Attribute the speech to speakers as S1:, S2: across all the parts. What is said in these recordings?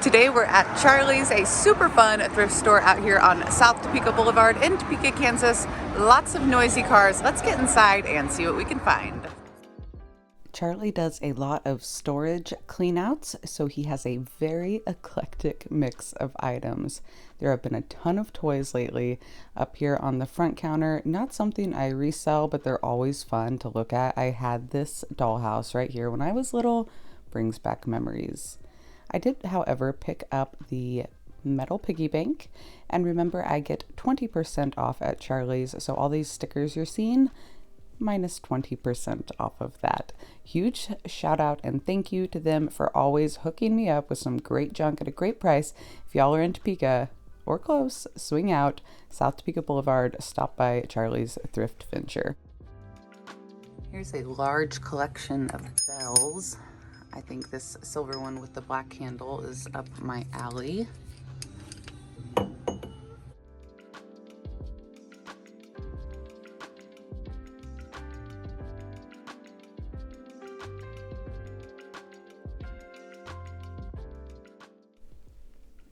S1: Today we're at Charlie's, a super fun thrift store out here on South Topeka Boulevard in Topeka, Kansas. Lots of noisy cars. Let's get inside and see what we can find. Charlie does a lot of storage cleanouts, so he has a very eclectic mix of items. There have been a ton of toys lately up here on the front counter. Not something I resell, but they're always fun to look at. I had this dollhouse right here when I was little. Brings back memories. I did, however, pick up the metal piggy bank, and remember I get 20% off at Charlie's, so all these stickers you're seeing, minus 20% off of that. Huge shout out and thank you to them for always hooking me up with some great junk at a great price. If y'all are in Topeka or close, swing out South Topeka Boulevard, stop by Charlie's Thrift Venture. Here's a large collection of bells. I think this silver one with the black handle is up my alley.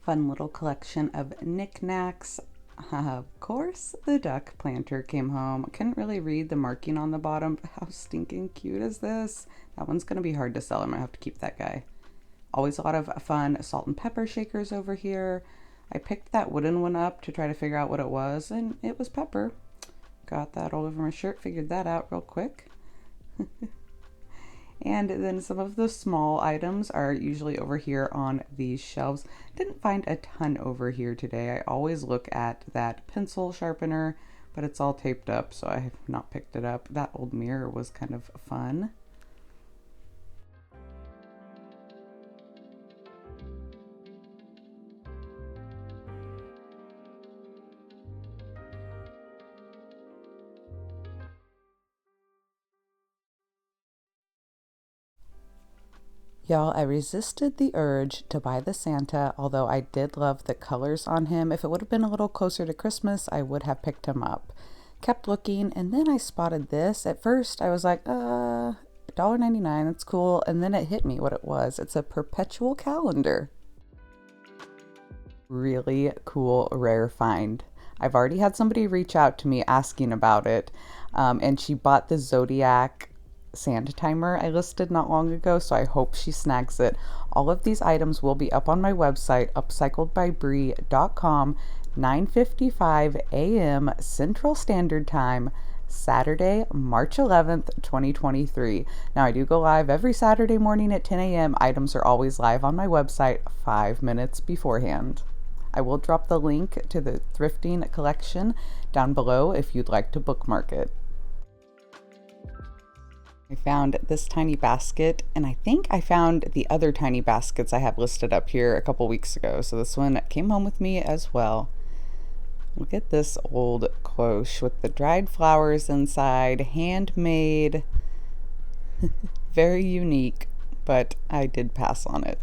S1: Fun little collection of knickknacks. Of course, the duck planter came home. I couldn't really read the marking on the bottom, but how stinking cute is this? That one's going to be hard to sell. I might have to keep that guy. Always a lot of fun salt and pepper shakers over here. I picked that wooden one up to try to figure out what it was, and it was pepper. Got that all over my shirt, figured that out real quick. And then some of the small items are usually over here on these shelves. Didn't find a ton over here today. I always look at that pencil sharpener, but it's all taped up, so I have not picked it up. That old mirror was kind of fun. Y'all, I resisted the urge to buy the Santa, although I did love the colors on him. If it would have been a little closer to Christmas, I would have picked him up. Kept looking, and then I spotted this. At first, I was like, $1.99, that's cool. And then it hit me what it was. It's a perpetual calendar. Really cool, rare find. I've already had somebody reach out to me asking about it, and she bought the Zodiac sand timer I listed not long ago, so I hope she snags it. All of these items will be up on my website, upcycledbybrie.com, 9:55 a.m. Central Standard Time, Saturday, March 11th, 2023. Now, I do go live every Saturday morning at 10 a.m. Items are always live on my website 5 minutes beforehand. I will drop the link to the thrifting collection down below if you'd like to bookmark it. I found this tiny basket, and I think I found the other tiny baskets I have listed up here a couple weeks ago. So this one came home with me as well. Look at this old cloche with the dried flowers inside, handmade. Very unique, but I did pass on it.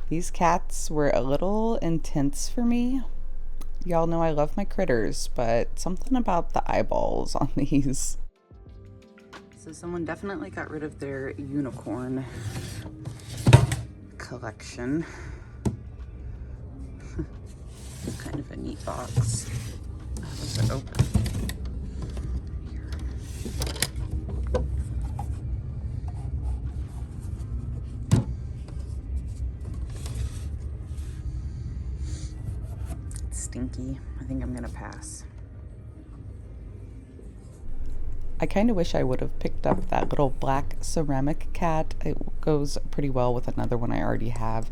S1: These cats were a little intense for me. Y'all know I love my critters, but something about the eyeballs on these. So someone definitely got rid of their unicorn collection. Kind of a neat box. How does it open? Here. It's stinky. I think I'm gonna pass. I kind of wish I would have picked up that little black ceramic cat. It goes pretty well with another one I already have.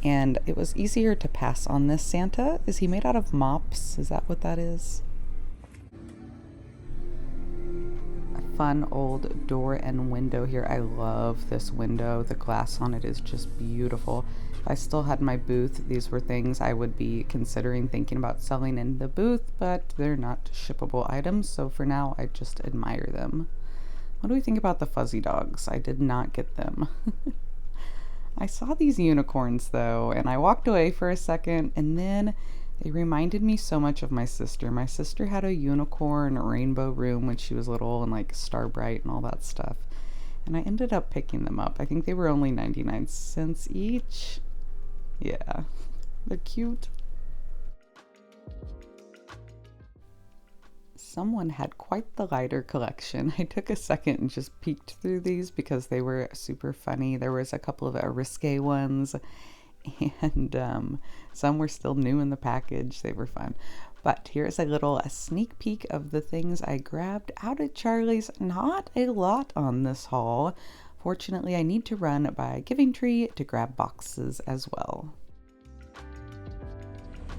S1: And it was easier to pass on this Santa. Is he made out of mops? Is that what that is? A fun old door and window here. I love this window. The glass on it is just beautiful. If I still had my booth, these were things I would be considering thinking about selling in the booth, but they're not shippable items, so for now I just admire them. What do we think about the fuzzy dogs? I did not get them. I saw these unicorns though, and I walked away for a second, and then they reminded me so much of my sister. My sister had a unicorn rainbow room when she was little, and like Starbright and all that stuff. and I ended up picking them up. I think they were only 99 cents each. Yeah, they're cute. Someone had quite the lighter collection. I took a second and just peeked through these because they were super funny. There was a couple of risque ones, and some were still new in the package. They were fun. But here's a sneak peek of the things I grabbed out at Charlie's. Not a lot on this haul. Fortunately, I need to run by Giving Tree to grab boxes as well.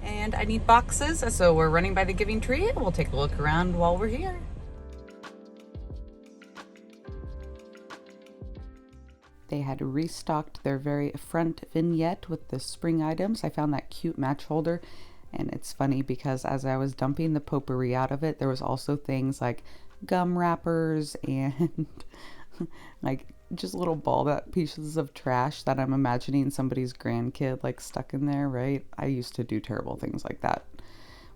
S1: And I need boxes, so we're running by the Giving Tree. We'll take a look around while we're here. They had restocked their very front vignette with the spring items. I found that cute match holder, and it's funny because as I was dumping the potpourri out of it, there was also things like gum wrappers and like just little pieces of trash that I'm imagining somebody's grandkid like stuck in there, right? I used to do terrible things like that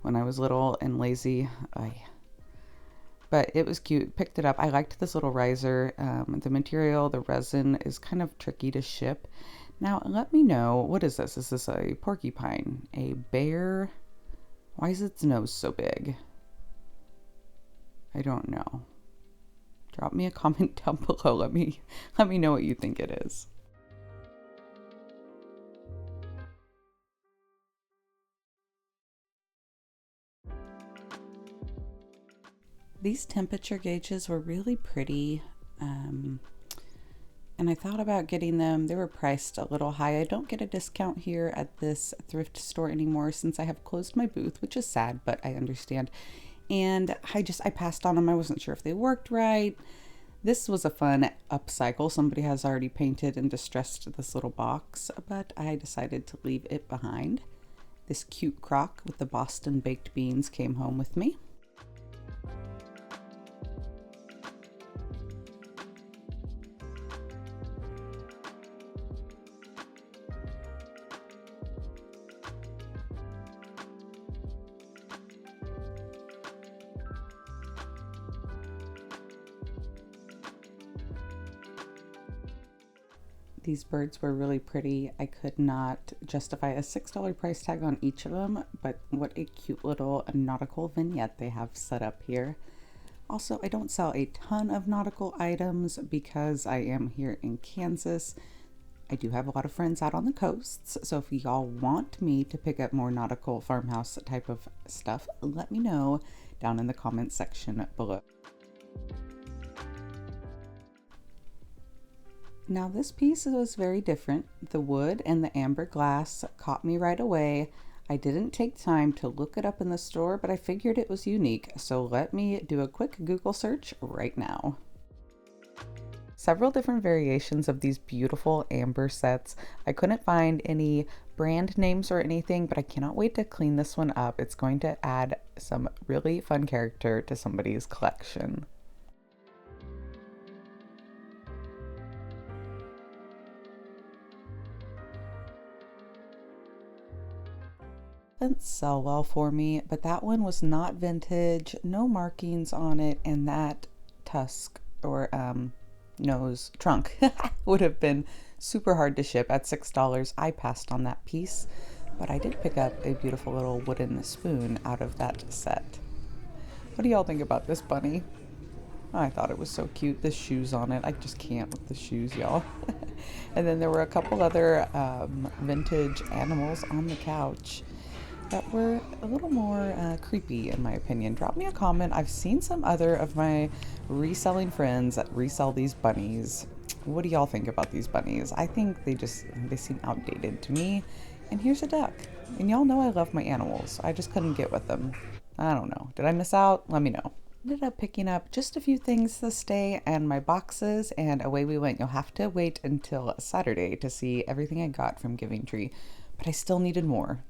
S1: when I was little and lazy. But it was cute. Picked it up. I liked this little riser. The material, the resin is kind of tricky to ship. Now, let me know, what is this? Is this a porcupine? A bear? Why is its nose so big? I don't know. Drop me a comment down below. Let me know what you think it is. These temperature gauges were really pretty, and I thought about getting them. They were priced a little high. I don't get a discount here at this thrift store anymore since I have closed my booth, which is sad, but I understand. And I passed on them. I wasn't sure if they worked right. This was a fun upcycle. Somebody has already painted and distressed this little box, but I decided to leave it behind. This cute crock with the Boston baked beans came home with me. These birds were really pretty. I could not justify a $6 price tag on each of them, but what a cute little nautical vignette they have set up here. Also, I don't sell a ton of nautical items because I am here in Kansas. I do have a lot of friends out on the coasts, so if y'all want me to pick up more nautical farmhouse type of stuff, let me know down in the comments section below. Now this piece was very different. The wood and the amber glass caught me right away. I didn't take time to look it up in the store, but I figured it was unique, so let me do a quick Google search right now. Several different variations of these beautiful amber sets. I couldn't find any brand names or anything, but I cannot wait to clean this one up. It's going to add some really fun character to somebody's collection. Didn't sell well for me, but that one was not vintage, no markings on it, and that tusk or nose trunk would have been super hard to ship at $6. I passed on that piece, but I did pick up a beautiful little wooden spoon out of that set. What do y'all think about this bunny? Oh, I thought it was so cute. The shoes on it, I just can't with the shoes, y'all. And then there were a couple other vintage animals on the couch that were a little more creepy in my opinion. Drop me a comment. I've seen some other of my reselling friends that resell these bunnies. What do y'all think about these bunnies? I think they seem outdated to me. And here's a duck. And y'all know I love my animals. I just couldn't get with them. I don't know. Did I miss out? Let me know. Ended up picking up just a few things this day and my boxes, and away we went. You'll have to wait until Saturday to see everything I got from Giving Tree, but I still needed more.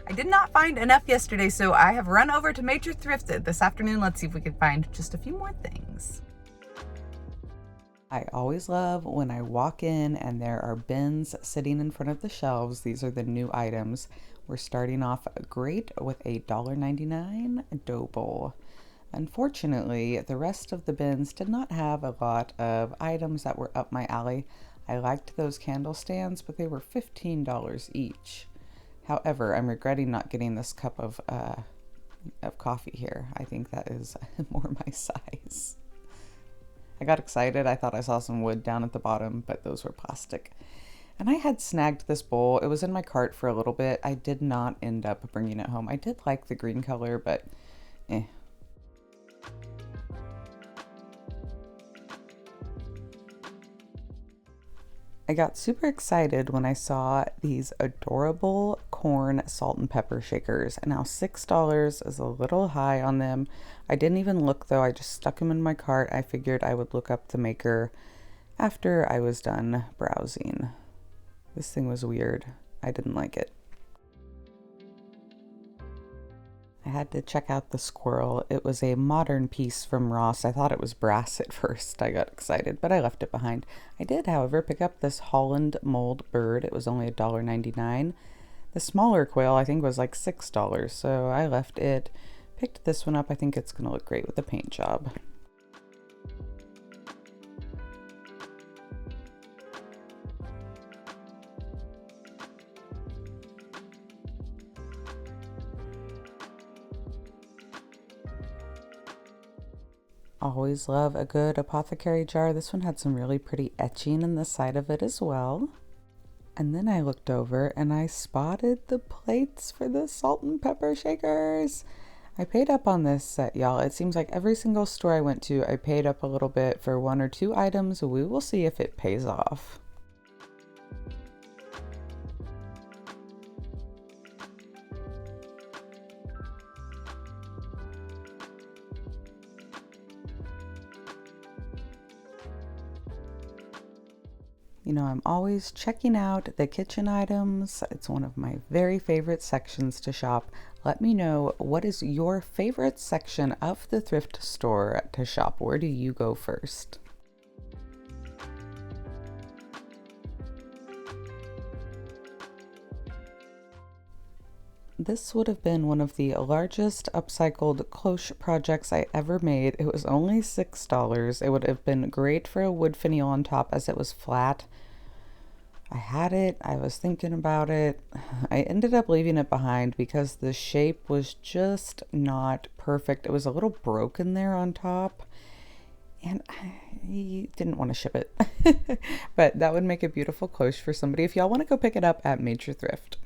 S1: I did not find enough yesterday, so I have run over to Major Thrifted this afternoon. Let's see if we can find just a few more things. I always love when I walk in and there are bins sitting in front of the shelves. These are the new items. We're starting off great with a $1.99 dough bowl. Unfortunately, the rest of the bins did not have a lot of items that were up my alley. I liked those candle stands, but they were $15 each. However, I'm regretting not getting this cup of coffee here. I think that is more my size. I got excited. I thought I saw some wood down at the bottom, but those were plastic. And I had snagged this bowl. It was in my cart for a little bit. I did not end up bringing it home. I did like the green color, but eh. I got super excited when I saw these adorable corn salt and pepper shakers. And now $6 is a little high on them. I didn't even look though. I just stuck them in my cart. I figured I would look up the maker after I was done browsing. This thing was weird. I didn't like it. I had to check out the squirrel. It was a modern piece from Ross. I thought it was brass at first. I got excited, but I left it behind. I did, however, pick up this Holland mold bird. It was only $1.99. The smaller quail, I think, was like $6, so I left it. Picked this one up. I think it's going to look great with the paint job. Always love a good apothecary jar. This one had some really pretty etching in the side of it as well. And then I looked over and I spotted the plates for the salt and pepper shakers. I paid up on this set, y'all. It seems like every single store I went to, I paid up a little bit for one or two items. We will see if it pays off. You know, I'm always checking out the kitchen items. It's one of my very favorite sections to shop. Let me know, what is your favorite section of the thrift store to shop? Where do you go first? This would have been one of the largest upcycled cloche projects I ever made. It was only $6. It would have been great for a wood finial on top as it was flat. I had it, I was thinking about it. I ended up leaving it behind because the shape was just not perfect. It was a little broken there on top, and I didn't want to ship it. But that would make a beautiful cloche for somebody if y'all want to go pick it up at Major Thrift.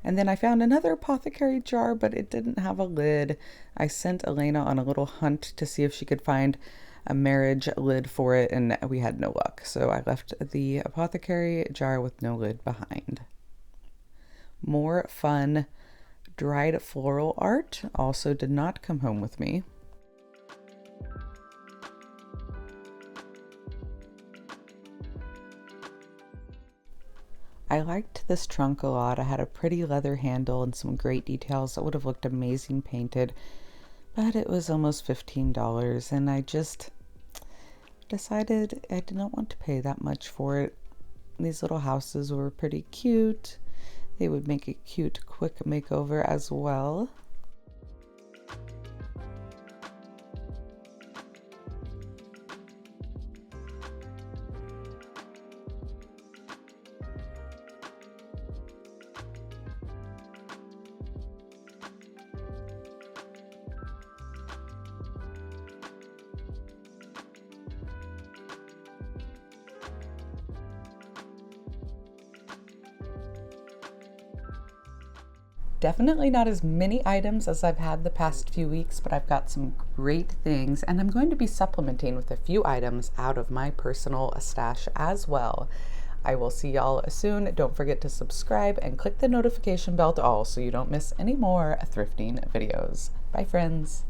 S1: And then I found another apothecary jar, but it didn't have a lid. I sent Elena on a little hunt to see if she could find a marriage lid for it, and we had no luck. So I left the apothecary jar with no lid behind. More fun dried floral art also did not come home with me. I liked this trunk a lot. I had a pretty leather handle and some great details that would have looked amazing painted, but it was almost $15, and I just decided I did not want to pay that much for it. These little houses were pretty cute. They would make a cute quick makeover as well. Definitely not as many items as I've had the past few weeks, but I've got some great things, and I'm going to be supplementing with a few items out of my personal stash as well. I will see y'all soon. Don't forget to subscribe and click the notification bell to all so you don't miss any more thrifting videos. Bye, friends.